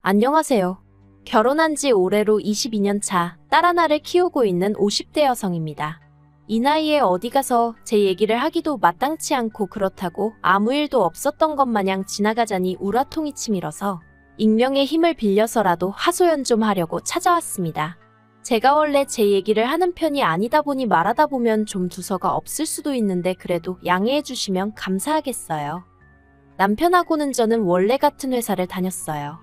안녕하세요. 결혼한 지 올해로 22년 차 딸 하나를 키우고 있는 50대 여성입니다. 이 나이에 어디 가서 제 얘기를 하기도 마땅치 않고 그렇다고 아무 일도 없었던 것 마냥 지나가자니 우라통이 치밀어서 익명의 힘을 빌려서라도 하소연 좀 하려고 찾아왔습니다. 제가 원래 제 얘기를 하는 편이 아니다 보니 말하다 보면 좀 두서가 없을 수도 있는데 그래도 양해해 주시면 감사하겠어요. 남편하고는 저는 원래 같은 회사를 다녔어요.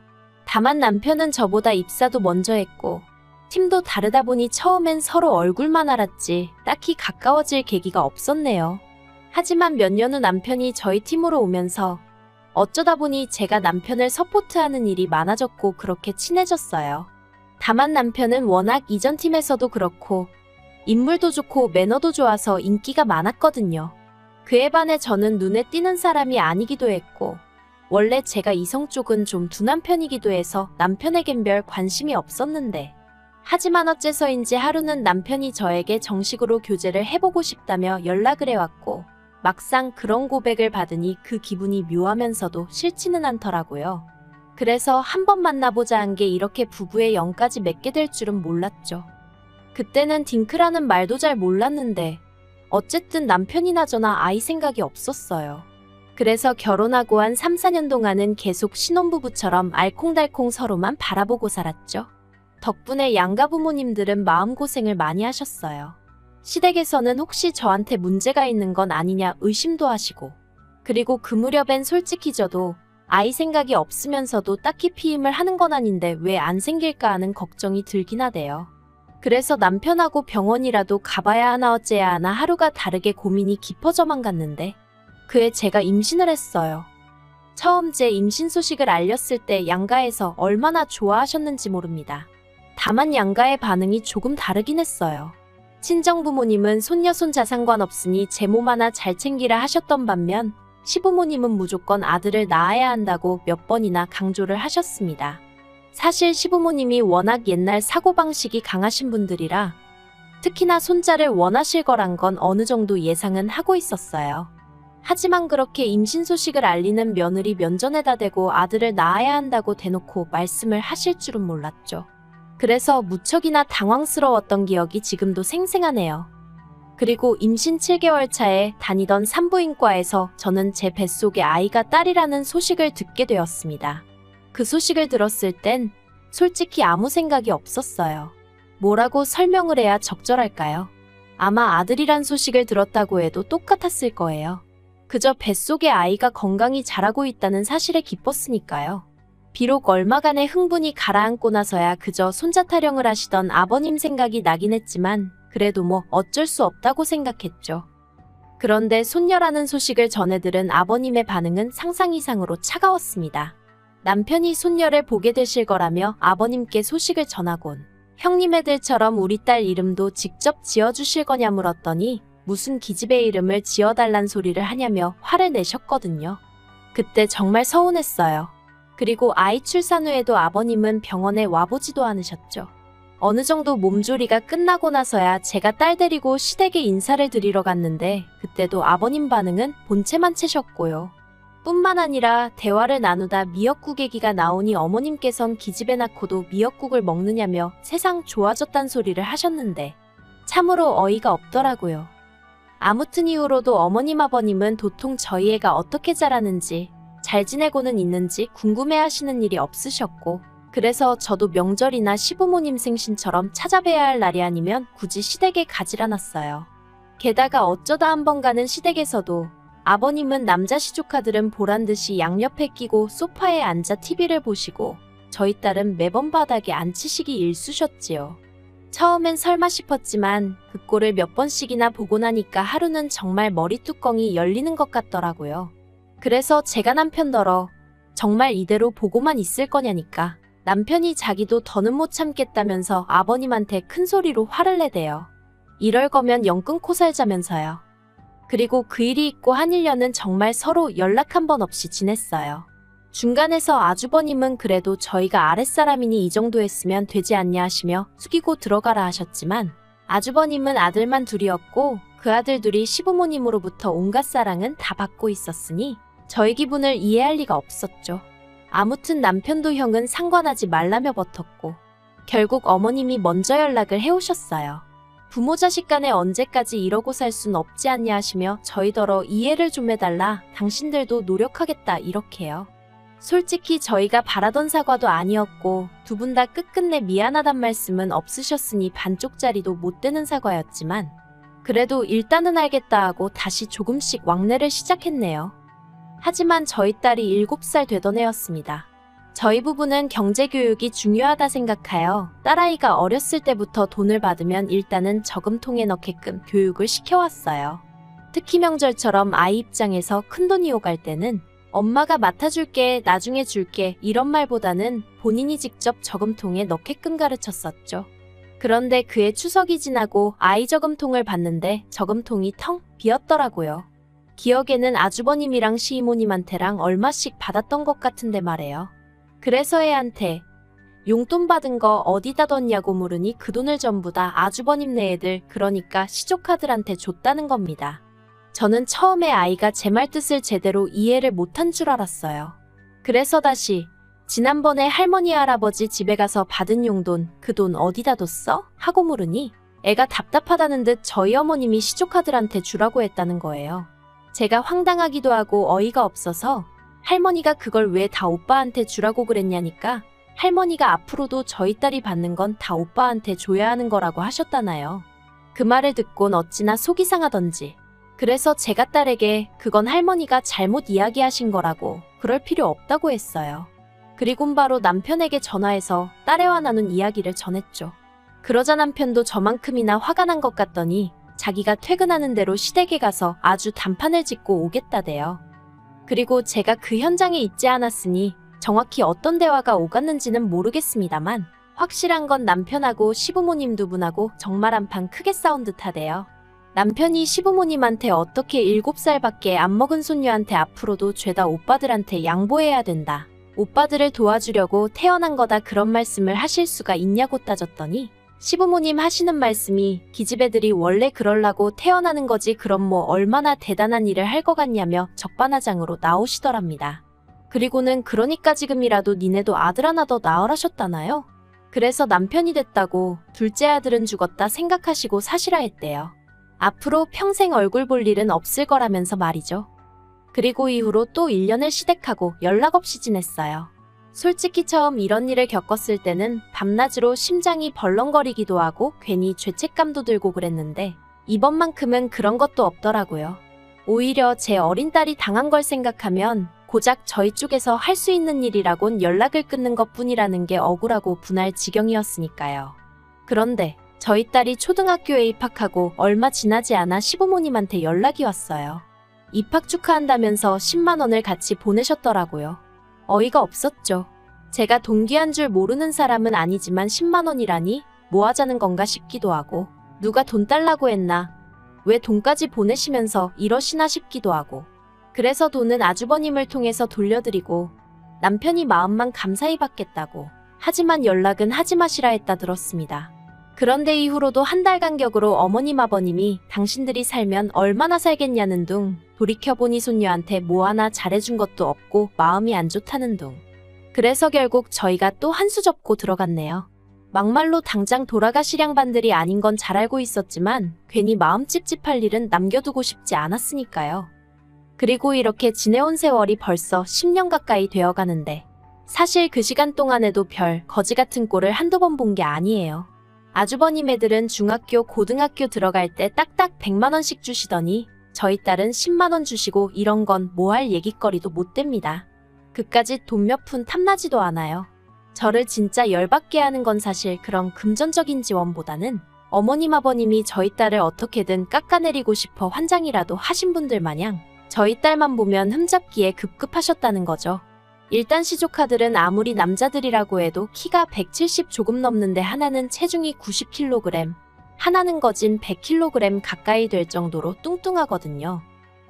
다만 남편은 저보다 입사도 먼저 했고 팀도 다르다 보니 처음엔 서로 얼굴만 알았지 딱히 가까워질 계기가 없었네요. 하지만 몇 년 후 남편이 저희 팀으로 오면서 어쩌다 보니 제가 남편을 서포트하는 일이 많아졌고 그렇게 친해졌어요. 다만 남편은 워낙 이전 팀에서도 그렇고 인물도 좋고 매너도 좋아서 인기가 많았거든요. 그에 반해 저는 눈에 띄는 사람이 아니기도 했고 원래 제가 이성 쪽은 좀 둔한 편이기도 해서 남편에겐 별 관심이 없었는데 하지만 어째서인지 하루는 남편이 저에게 정식으로 교제를 해보고 싶다며 연락을 해왔고 막상 그런 고백을 받으니 그 기분이 묘하면서도 싫지는 않더라고요. 그래서 한번 만나보자 한 게 이렇게 부부의 영까지 맺게 될 줄은 몰랐죠. 그때는 딩크라는 말도 잘 몰랐는데 어쨌든 남편이나 저나 아이 생각이 없었어요. 그래서 결혼하고 한 3, 4년 동안은 계속 신혼부부처럼 알콩달콩 서로만 바라보고 살았죠. 덕분에 양가 부모님들은 마음고생을 많이 하셨어요. 시댁에서는 혹시 저한테 문제가 있는 건 아니냐 의심도 하시고 그리고 그 무렵엔 솔직히 저도 아이 생각이 없으면서도 딱히 피임을 하는 건 아닌데 왜 안 생길까 하는 걱정이 들긴 하대요. 그래서 남편하고 병원이라도 가봐야 하나 어째야 하나 하루가 다르게 고민이 깊어져만 갔는데 그해 제가 임신을 했어요. 처음 제 임신 소식을 알렸을 때 양가에서 얼마나 좋아하셨는지 모릅니다. 다만 양가의 반응이 조금 다르긴 했어요. 친정 부모님은 손녀 손자 상관없으니 제 몸 하나 잘 챙기라 하셨던 반면 시부모님은 무조건 아들을 낳아야 한다고 몇 번이나 강조를 하셨습니다. 사실 시부모님이 워낙 옛날 사고방식이 강하신 분들이라 특히나 손자를 원하실 거란 건 어느 정도 예상은 하고 있었어요. 하지만 그렇게 임신 소식을 알리는 며느리 면전에다 대고 아들을 낳아야 한다고 대놓고 말씀을 하실 줄은 몰랐죠. 그래서 무척이나 당황스러웠던 기억이 지금도 생생하네요. 그리고 임신 7개월 차에 다니던 산부인과에서 저는 제 뱃속에 아이가 딸이라는 소식을 듣게 되었습니다. 그 소식을 들었을 땐 솔직히 아무 생각이 없었어요. 뭐라고 설명을 해야 적절할까요? 아마 아들이란 소식을 들었다고 해도 똑같았을 거예요. 그저 뱃속에 아이가 건강히 자라고 있다는 사실에 기뻤으니까요. 비록 얼마간의 흥분이 가라앉고 나서야 그저 손자 타령을 하시던 아버님 생각이 나긴 했지만 그래도 뭐 어쩔 수 없다고 생각했죠. 그런데 손녀라는 소식을 전해 들은 아버님의 반응은 상상 이상으로 차가웠습니다. 남편이 손녀를 보게 되실 거라며 아버님께 소식을 전하곤 형님 애들처럼 우리 딸 이름도 직접 지어주실 거냐 물었더니 무슨 기집애 이름을 지어달란 소리를 하냐며 화를 내셨거든요. 그때 정말 서운했어요. 그리고 아이 출산 후에도 아버님은 병원에 와보지도 않으셨죠. 어느 정도 몸조리가 끝나고 나서야 제가 딸 데리고 시댁에 인사를 드리러 갔는데 그때도 아버님 반응은 본체만 채셨고요. 뿐만 아니라 대화를 나누다 미역국 얘기가 나오니 어머님께선 기집애 낳고도 미역국을 먹느냐며 세상 좋아졌단 소리를 하셨는데 참으로 어이가 없더라고요. 아무튼 이후로도 어머님 아버님은 도통 저희 애가 어떻게 자라는지 잘 지내고는 있는지 궁금해하시는 일이 없으셨고 그래서 저도 명절이나 시부모님 생신처럼 찾아뵈야 할 날이 아니면 굳이 시댁에 가질 않았어요. 게다가 어쩌다 한번 가는 시댁에서도 아버님은 남자 시조카들은 보란듯이 양옆에 끼고 소파에 앉아 TV를 보시고 저희 딸은 매번 바닥에 앉히시기 일쑤셨지요. 처음엔 설마 싶었지만 그 꼴을 몇 번씩이나 보고 나니까 하루는 정말 머리뚜껑이 열리는 것 같더라고요. 그래서 제가 남편더러 정말 이대로 보고만 있을 거냐니까 남편이 자기도 더는 못 참겠다면서 아버님한테 큰 소리로 화를 내대요. 이럴 거면 영 끊고 살자면서요. 그리고 그 일이 있고 한 1년은 정말 서로 연락 한 번 없이 지냈어요. 중간에서 아주버님은 그래도 저희가 아랫사람이니 이 정도 했으면 되지 않냐 하시며 숙이고 들어가라 하셨지만 아주버님은 아들만 둘이었고 그 아들 둘이 시부모님으로부터 온갖 사랑은 다 받고 있었으니 저희 기분을 이해할 리가 없었죠. 아무튼 남편도 형은 상관하지 말라며 버텼고 결국 어머님이 먼저 연락을 해오셨어요. 부모 자식 간에 언제까지 이러고 살 순 없지 않냐 하시며 저희더러 이해를 좀 해달라, 당신들도 노력하겠다 이렇게요. 솔직히 저희가 바라던 사과도 아니었고 두 분 다 끝끝내 미안하단 말씀은 없으셨으니 반쪽짜리도 못 되는 사과였지만 그래도 일단은 알겠다 하고 다시 조금씩 왕래를 시작했네요. 하지만 저희 딸이 7살 되던 해였습니다. 저희 부부는 경제교육이 중요하다 생각하여 딸아이가 어렸을 때부터 돈을 받으면 일단은 저금통에 넣게끔 교육을 시켜왔어요. 특히 명절처럼 아이 입장에서 큰돈이 오갈 때는 엄마가 맡아줄게, 나중에 줄게 이런 말보다는 본인이 직접 저금통에 넣게끔 가르쳤었죠. 그런데 그해 추석이 지나고 아이 저금통을 봤는데 저금통이 텅 비었더라고요. 기억에는 아주버님이랑 시이모님한테랑 얼마씩 받았던 것 같은데 말이에요. 그래서 애한테 용돈 받은 거 어디다 뒀냐고 물으니 그 돈을 전부 다 아주버님네 애들, 그러니까 시조카들한테 줬다는 겁니다. 저는 처음에 아이가 제 말 뜻을 제대로 이해를 못한 줄 알았어요. 그래서 다시 지난번에 할머니 할아버지 집에 가서 받은 용돈, 그 돈 어디다 뒀어? 하고 물으니 애가 답답하다는 듯 저희 어머님이 시조카들한테 주라고 했다는 거예요. 제가 황당하기도 하고 어이가 없어서 할머니가 그걸 왜 다 오빠한테 주라고 그랬냐니까 할머니가 앞으로도 저희 딸이 받는 건 다 오빠한테 줘야 하는 거라고 하셨다나요. 그 말을 듣곤 어찌나 속이 상하던지. 그래서 제가 딸에게 그건 할머니가 잘못 이야기하신 거라고, 그럴 필요 없다고 했어요. 그리곤 바로 남편에게 전화해서 딸애와 나눈 이야기를 전했죠. 그러자 남편도 저만큼이나 화가 난 것 같더니 자기가 퇴근하는 대로 시댁에 가서 아주 단판을 짓고 오겠다대요. 그리고 제가 그 현장에 있지 않았으니 정확히 어떤 대화가 오갔는지는 모르겠습니다만 확실한 건 남편하고 시부모님 두 분하고 정말 한판 크게 싸운 듯하대요. 남편이 시부모님한테 어떻게 7살밖에 안 먹은 손녀한테 앞으로도 죄다 오빠들한테 양보해야 된다, 오빠들을 도와주려고 태어난 거다 그런 말씀을 하실 수가 있냐고 따졌더니 시부모님 하시는 말씀이 기집애들이 원래 그럴라고 태어나는 거지 그럼 뭐 얼마나 대단한 일을 할 것 같냐며 적반하장으로 나오시더랍니다. 그리고는 그러니까 지금이라도 니네도 아들 하나 더 낳으라셨다나요? 그래서 남편이 됐다고 둘째 아들은 죽었다 생각하시고 사시라 했대요. 앞으로 평생 얼굴 볼 일은 없을 거라면서 말이죠. 그리고 이후로 또 1년을 시댁하고 연락 없이 지냈어요. 솔직히 처음 이런 일을 겪었을 때는 밤낮으로 심장이 벌렁거리기도 하고 괜히 죄책감도 들고 그랬는데 이번만큼은 그런 것도 없더라고요. 오히려 제 어린 딸이 당한 걸 생각하면 고작 저희 쪽에서 할 수 있는 일이라곤 연락을 끊는 것뿐이라는 게 억울하고 분할 지경이었으니까요. 그런데 저희 딸이 초등학교에 입학하고 얼마 지나지 않아 시부모님한테 연락이 왔어요. 입학 축하한다면서 10만 원을 같이 보내셨더라고요. 어이가 없었죠. 제가 동기한 줄 모르는 사람은 아니지만 10만 원이라니 뭐 하자는 건가 싶기도 하고 누가 돈 달라고 했나? 왜 돈까지 보내시면서 이러시나 싶기도 하고 그래서 돈은 아주버님을 통해서 돌려드리고 남편이 마음만 감사히 받겠다고 하지만 연락은 하지 마시라 했다 들었습니다. 그런데 이후로도 한 달 간격으로 어머님 아버님이 당신들이 살면 얼마나 살겠냐는 둥, 돌이켜보니 손녀한테 뭐 하나 잘해준 것도 없고 마음이 안 좋다는 둥. 그래서 결국 저희가 또 한 수 접고 들어갔네요. 막말로 당장 돌아가실 양반들이 아닌 건 잘 알고 있었지만 괜히 마음 찝찝할 일은 남겨두고 싶지 않았으니까요. 그리고 이렇게 지내온 세월이 벌써 10년 가까이 되어가는데 사실 그 시간 동안에도 별 거지 같은 꼴을 한두 번 본 게 아니에요. 아주버님 애들은 중학교, 고등학교 들어갈 때 딱딱 100만 원씩 주시더니 저희 딸은 10만 원 주시고 이런 건 뭐 할 얘기거리도 못 됩니다. 그까짓 돈 몇 푼 탐나지도 않아요. 저를 진짜 열받게 하는 건 사실 그런 금전적인 지원보다는 어머님 아버님이 저희 딸을 어떻게든 깎아내리고 싶어 환장이라도 하신 분들 마냥 저희 딸만 보면 흠잡기에 급급하셨다는 거죠. 일단 시조카들은 아무리 남자들이라고 해도 키가 170 조금 넘는데 하나는 체중이 90kg, 하나는 거진 100kg 가까이 될 정도로 뚱뚱하거든요.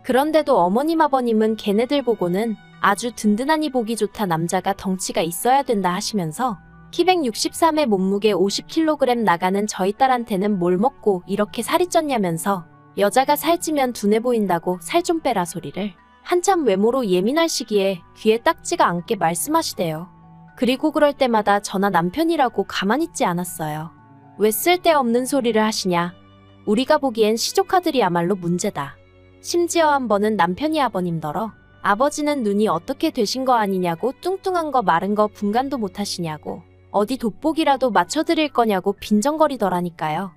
그런데도 어머님 아버님은 걔네들 보고는 아주 든든하니 보기 좋다, 남자가 덩치가 있어야 된다 하시면서 키 163에 몸무게 50kg 나가는 저희 딸한테는 뭘 먹고 이렇게 살이 쪘냐면서 여자가 살찌면 둔해 보인다고 살 좀 빼라 소리를 한참 외모로 예민할 시기에 귀에 딱지가 않게 말씀하시대요. 그리고 그럴 때마다 저나 남편이라고 가만히 있지 않았어요. 왜 쓸데없는 소리를 하시냐. 우리가 보기엔 시조카들이야말로 문제다. 심지어 한 번은 남편이 아버님더러 아버지는 눈이 어떻게 되신 거 아니냐고, 뚱뚱한 거 마른 거 분간도 못 하시냐고, 어디 돋보기라도 맞춰드릴 거냐고 빈정거리더라니까요.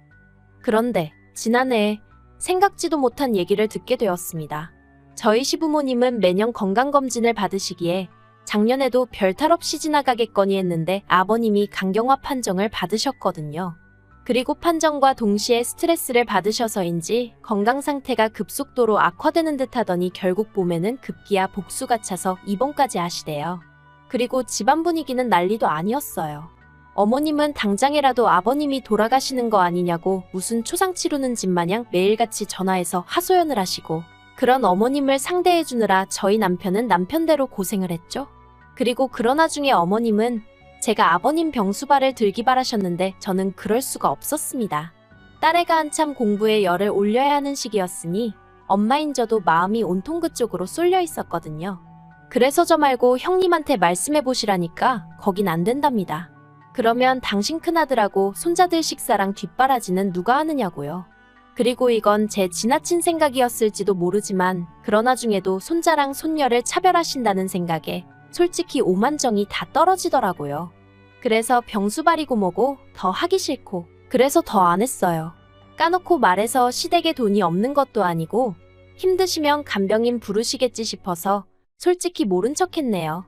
그런데 지난해 생각지도 못한 얘기를 듣게 되었습니다. 저희 시부모님은 매년 건강검진을 받으시기에 작년에도 별탈 없이 지나가겠거니 했는데 아버님이 간경화 판정을 받으셨거든요. 그리고 판정과 동시에 스트레스를 받으셔서인지 건강 상태가 급속도로 악화되는 듯 하더니 결국 봄에는 급기야 복수가 차서 입원까지 하시대요. 그리고 집안 분위기는 난리도 아니었어요. 어머님은 당장이라도 아버님이 돌아가시는 거 아니냐고 무슨 초상 치르는 집 마냥 매일같이 전화해서 하소연을 하시고, 그런 어머님을 상대해 주느라 저희 남편은 남편대로 고생을 했죠. 그리고 그런 와중에 어머님은 제가 아버님 병수발을 들기 바라셨는데 저는 그럴 수가 없었습니다. 딸애가 한참 공부에 열을 올려야 하는 시기였으니 엄마인 저도 마음이 온통 그쪽으로 쏠려 있었거든요. 그래서 저 말고 형님한테 말씀해 보시라니까 거긴 안 된답니다. 그러면 당신 큰아들하고 손자들 식사랑 뒷바라지는 누가 하느냐고요. 그리고 이건 제 지나친 생각이었을지도 모르지만 그런 와중에도 손자랑 손녀를 차별하신다는 생각에 솔직히 오만정이 다 떨어지더라고요. 그래서 병수발이고 뭐고 더 하기 싫고, 그래서 더 안 했어요. 까놓고 말해서 시댁에 돈이 없는 것도 아니고 힘드시면 간병인 부르시겠지 싶어서 솔직히 모른 척 했네요.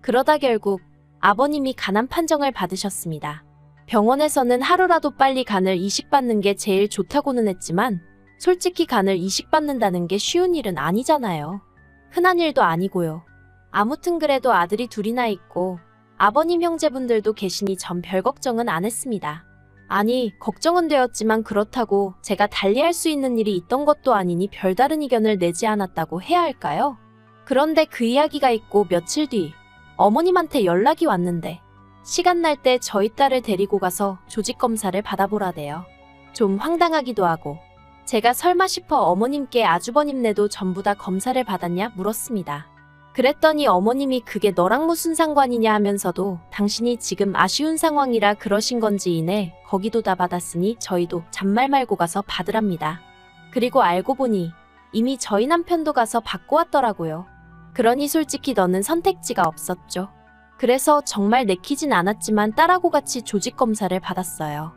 그러다 결국 아버님이 간암 판정을 받으셨습니다. 병원에서는 하루라도 빨리 간을 이식받는 게 제일 좋다고는 했지만 솔직히 간을 이식받는다는 게 쉬운 일은 아니잖아요. 흔한 일도 아니고요. 아무튼 그래도 아들이 둘이나 있고 아버님 형제분들도 계시니 전 별 걱정은 안 했습니다. 아니, 걱정은 되었지만 그렇다고 제가 달리할 수 있는 일이 있던 것도 아니니 별다른 의견을 내지 않았다고 해야 할까요? 그런데 그 이야기가 있고 며칠 뒤 어머님한테 연락이 왔는데 시간 날 때 저희 딸을 데리고 가서 조직검사를 받아보라대요. 좀 황당하기도 하고, 제가 설마 싶어 어머님께 아주버님네도 전부 다 검사를 받았냐 물었습니다. 그랬더니 어머님이 그게 너랑 무슨 상관이냐 하면서도 당신이 지금 아쉬운 상황이라 그러신 건지 이네 거기도 다 받았으니 저희도 잔말 말고 가서 받으랍니다. 그리고 알고 보니 이미 저희 남편도 가서 받고 왔더라고요. 그러니 솔직히 너는 선택지가 없었죠. 그래서 정말 내키진 않았지만 딸하고 같이 조직검사를 받았어요.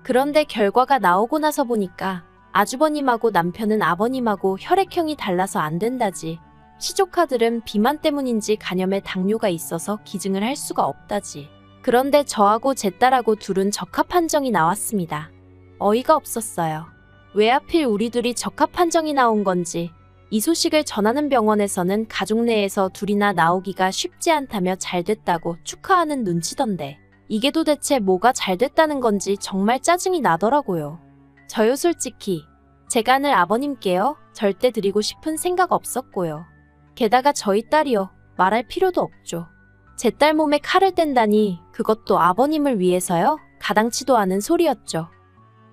그런데 결과가 나오고 나서 보니까 아주버님하고 남편은 아버님하고 혈액형이 달라서 안 된다지, 시조카들은 비만 때문인지 간염에 당뇨가 있어서 기증을 할 수가 없다지. 그런데 저하고 제 딸하고 둘은 적합 판정이 나왔습니다. 어이가 없었어요. 왜 하필 우리 둘이 적합 판정이 나온 건지. 이 소식을 전하는 병원에서는 가족 내에서 둘이나 나오기가 쉽지 않다며 잘 됐다고 축하하는 눈치던데, 이게 도대체 뭐가 잘 됐다는 건지 정말 짜증이 나더라고요. 저요 솔직히 제 간을 아버님께요 절대 드리고 싶은 생각 없었고요. 게다가 저희 딸이요 말할 필요도 없죠. 제 딸 몸에 칼을 뗀다니 그것도 아버님을 위해서요? 가당치도 않은 소리였죠.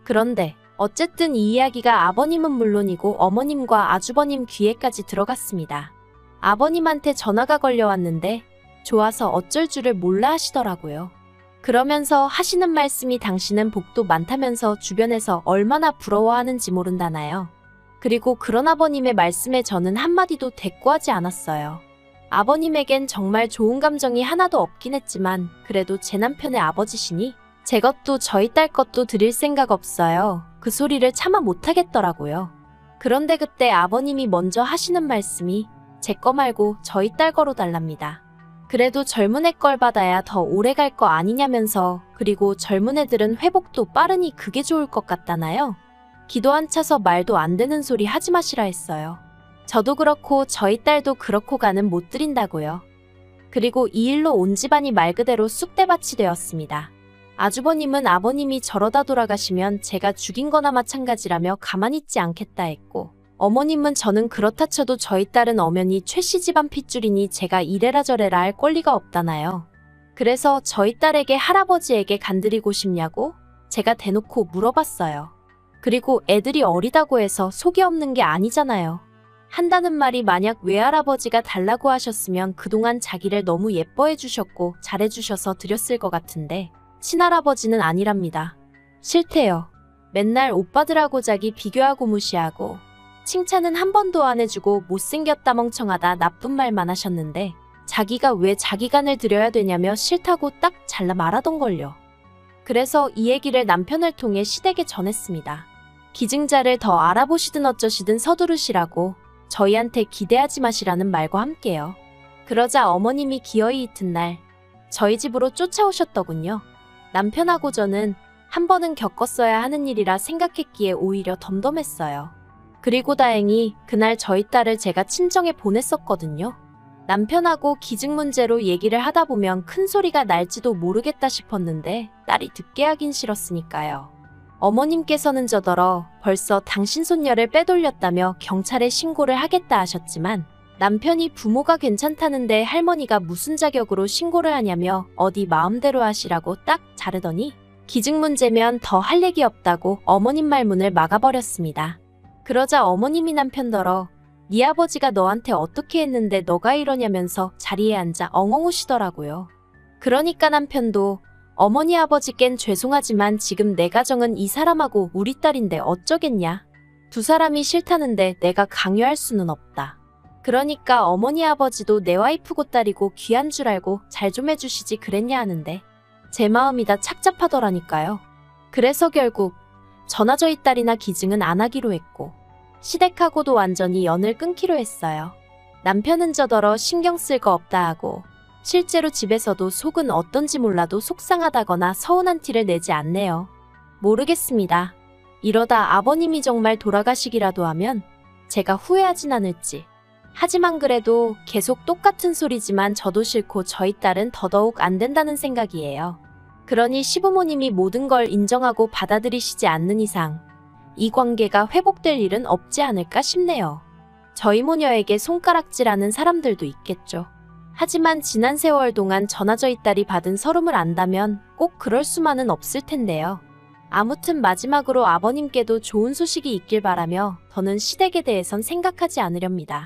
그런데 어쨌든 이 이야기가 아버님은 물론이고 어머님과 아주버님 귀에까지 들어갔습니다. 아버님한테 전화가 걸려왔는데 좋아서 어쩔 줄을 몰라 하시더라고요. 그러면서 하시는 말씀이 당신은 복도 많다면서 주변에서 얼마나 부러워하는지 모른다나요. 그리고 그런 아버님의 말씀에 저는 한마디도 대꾸하지 않았어요. 아버님에겐 정말 좋은 감정이 하나도 없긴 했지만 그래도 제 남편의 아버지시니 제 것도 저희 딸 것도 드릴 생각 없어요. 그 소리를 차마 못하겠더라고요. 그런데 그때 아버님이 먼저 하시는 말씀이 제 거 말고 저희 딸 거로 달랍니다. 그래도 젊은 애 걸 받아야 더 오래 갈 거 아니냐면서, 그리고 젊은 애들은 회복도 빠르니 그게 좋을 것 같다나요? 기도 안 차서 말도 안 되는 소리 하지 마시라 했어요. 저도 그렇고 저희 딸도 그렇고 가는 못 드린다고요. 그리고 이 일로 온 집안이 말 그대로 쑥대밭이 되었습니다. 아주버님은 아버님이 저러다 돌아가시면 제가 죽인 거나 마찬가지라며 가만히 있지 않겠다 했고, 어머님은 저는 그렇다 쳐도 저희 딸은 엄연히 최씨 집안 핏줄이니 제가 이래라 저래라 할 권리가 없다나요. 그래서 저희 딸에게 할아버지에게 간드리고 싶냐고 제가 대놓고 물어봤어요. 그리고 애들이 어리다고 해서 속이 없는 게 아니잖아요. 한다는 말이 만약 외할아버지가 달라고 하셨으면 그동안 자기를 너무 예뻐해 주셨고 잘해 주셔서 드렸을 것 같은데 친할아버지는 아니랍니다. 싫대요. 맨날 오빠들하고 자기 비교하고 무시하고 칭찬은 한 번도 안 해주고 못생겼다 멍청하다 나쁜 말만 하셨는데 자기가 왜 자기 간을 들여야 되냐며 싫다고 딱 잘라 말하던걸요. 그래서 이 얘기를 남편을 통해 시댁에 전했습니다. 기증자를 더 알아보시든 어쩌시든 서두르시라고 저희한테 기대하지 마시라는 말과 함께요. 그러자 어머님이 기어이 이튿날 저희 집으로 쫓아오셨더군요. 남편하고 저는 한 번은 겪었어야 하는 일이라 생각했기에 오히려 덤덤했어요. 그리고 다행히 그날 저희 딸을 제가 친정에 보냈었거든요. 남편하고 기증 문제로 얘기를 하다 보면 큰 소리가 날지도 모르겠다 싶었는데 딸이 듣게 하긴 싫었으니까요. 어머님께서는 저더러 벌써 당신 손녀를 빼돌렸다며 경찰에 신고를 하겠다 하셨지만 남편이 부모가 괜찮다는데 할머니가 무슨 자격으로 신고를 하냐며 어디 마음대로 하시라고 딱 자르더니 기증 문제면 더 할 얘기 없다고 어머님 말문을 막아버렸습니다. 그러자 어머님이 남편더러 네 아버지가 너한테 어떻게 했는데 너가 이러냐면서 자리에 앉아 엉엉 우시더라고요. 그러니까 남편도 어머니 아버지껜 죄송하지만 지금 내 가정은 이 사람하고 우리 딸인데 어쩌겠냐. 두 사람이 싫다는데 내가 강요할 수는 없다. 그러니까 어머니 아버지도 내 와이프고 딸이고 귀한 줄 알고 잘 좀 해주시지 그랬냐 하는데 제 마음이 다 착잡하더라니까요. 그래서 결국 저나 저희 딸이나 기증은 안 하기로 했고 시댁하고도 완전히 연을 끊기로 했어요. 남편은 저더러 신경 쓸 거 없다 하고 실제로 집에서도 속은 어떤지 몰라도 속상하다거나 서운한 티를 내지 않네요. 모르겠습니다. 이러다 아버님이 정말 돌아가시기라도 하면 제가 후회하진 않을지. 하지만 그래도 계속 똑같은 소리지만 저도 싫고 저희 딸은 더더욱 안 된다는 생각이에요. 그러니 시부모님이 모든 걸 인정하고 받아들이시지 않는 이상 이 관계가 회복될 일은 없지 않을까 싶네요. 저희 모녀에게 손가락질하는 사람들도 있겠죠. 하지만 지난 세월 동안 저나 저희 딸이 받은 서름을 안다면 꼭 그럴 수만은 없을 텐데요. 아무튼 마지막으로 아버님께도 좋은 소식이 있길 바라며 더는 시댁에 대해선 생각하지 않으렵니다.